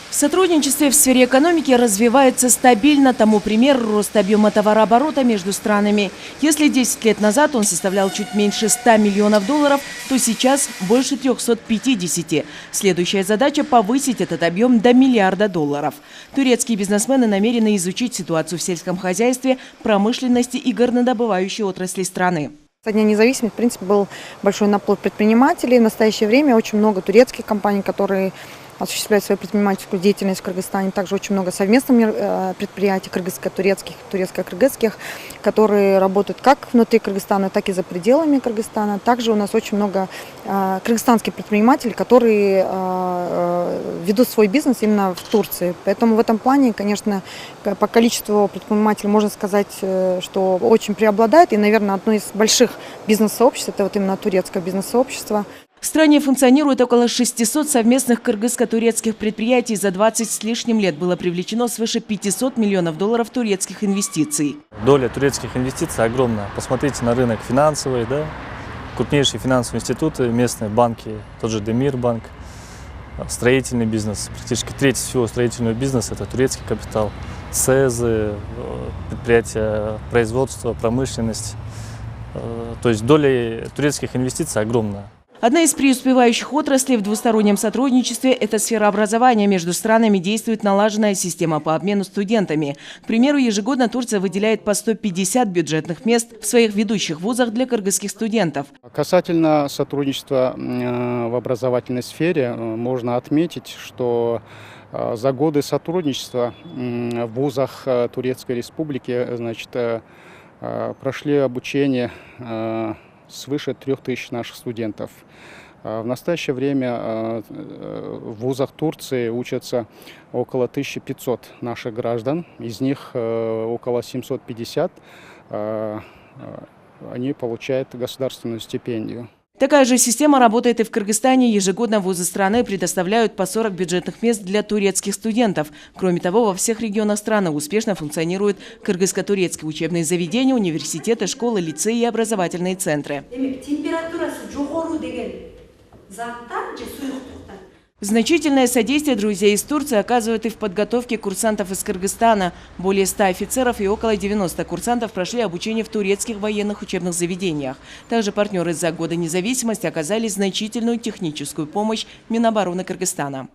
В сотрудничестве в сфере экономики развивается стабильно. Тому пример – рост объема товарооборота между странами. Если 10 лет назад он составлял чуть меньше 100 миллионов долларов, то сейчас больше 350. Следующая задача – повысить этот объем до миллиарда долларов. Турецкие бизнесмены намерены изучить ситуацию в сельском хозяйстве, промышленности и горнодобывающей отрасли страны. Со дня независимости, в принципе, был большой наплыв предпринимателей. В настоящее время очень много турецких компаний, которые осуществляют свою предпринимательскую деятельность в Кыргызстане. Также очень много совместных предприятий кыргызско-турецких, турецко-кыргызских, которые работают как внутри Кыргызстана, так и за пределами Кыргызстана. Также у нас очень много кыргызстанских предпринимателей, которые ведут свой бизнес именно в Турции. Поэтому в этом плане, конечно, по количеству предпринимателей можно сказать, что очень преобладает. И, наверное, одно из больших бизнес-сообществ – это вот именно турецкое бизнес-сообщество. В стране функционирует около 600 совместных кыргызско-турецких предприятий. За 20 с лишним лет было привлечено свыше 500 миллионов долларов турецких инвестиций. Доля турецких инвестиций огромная. Посмотрите на рынок финансовый, да? Крупнейшие финансовые институты, местные банки, тот же Демир банк, строительный бизнес. Практически треть всего строительного бизнеса – это турецкий капитал, СЭЗы, предприятия производства, промышленность. То есть доля турецких инвестиций огромная. Одна из преуспевающих отраслей в двустороннем сотрудничестве – это сфера образования. Между странами действует налаженная система по обмену студентами. К примеру, ежегодно Турция выделяет по 150 бюджетных мест в своих ведущих вузах для кыргызских студентов. Касательно сотрудничества в образовательной сфере, можно отметить, что за годы сотрудничества в вузах Турецкой Республики прошли обучение свыше 3000 наших студентов. В настоящее время в вузах Турции учатся около 1500 наших граждан. Из них около 750 они получают государственную стипендию. Такая же система работает и в Кыргызстане. Ежегодно вузы страны предоставляют по 40 бюджетных мест для турецких студентов. Кроме того, во всех регионах страны успешно функционируют кыргызско-турецкие учебные заведения, университеты, школы, лицеи и образовательные центры. Значительное содействие друзья из Турции оказывают и в подготовке курсантов из Кыргызстана. Более 100 офицеров и около 90 курсантов прошли обучение в турецких военных учебных заведениях. Также партнеры за годы независимости оказали значительную техническую помощь Минобороны Кыргызстана.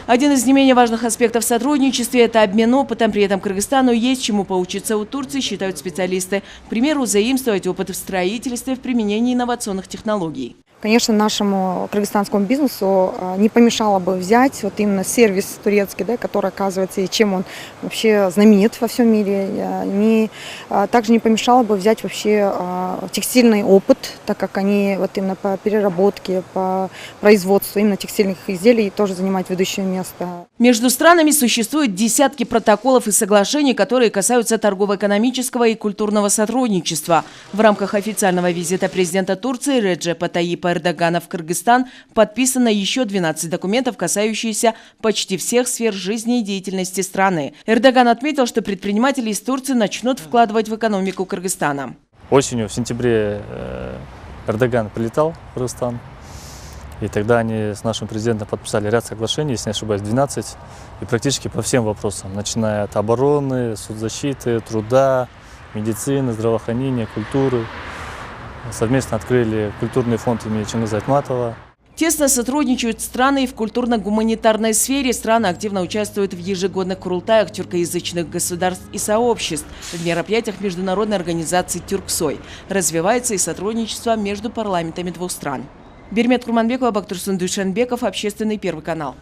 Один из не менее важных аспектов сотрудничества – это обмен опытом. При этом Кыргызстану есть чему поучиться у Турции, считают специалисты. К примеру, заимствовать опыт в строительстве, в применении инновационных технологий. Конечно, нашему кыргызстанскому бизнесу не помешало бы взять вот именно сервис турецкий, да, который оказывается, и чем он вообще знаменит во всем мире. Также не помешало бы взять вообще текстильный опыт, так как они вот именно по переработке, по производству именно текстильных изделий тоже занимают ведущее место. Между странами существуют десятки протоколов и соглашений, которые касаются торгово-экономического и культурного сотрудничества. В рамках официального визита президента Турции Реджепа Тайипа Эрдогана в Кыргызстан подписано еще 12 документов, касающихся почти всех сфер жизни и деятельности страны. Эрдоган отметил, что предприниматели из Турции начнут вкладывать в экономику Кыргызстана. Осенью, в сентябре, Эрдоган прилетал в Кыргызстан. И тогда они с нашим президентом подписали ряд соглашений, если не ошибаюсь, 12. И практически по всем вопросам, начиная от обороны, соцзащиты, труда, медицины, здравоохранения, культуры. Совместно открыли культурный фонд имени Чингиза Айтматова. Тесно сотрудничают страны и в культурно-гуманитарной сфере. Страны активно участвуют в ежегодных курултаях тюркоязычных государств и сообществ, в мероприятиях международной организации «Тюрксой». Развивается и сотрудничество между парламентами двух стран. Бермет Курманбекова, Бактурсун Душенбеков, Общественный, Первый канал.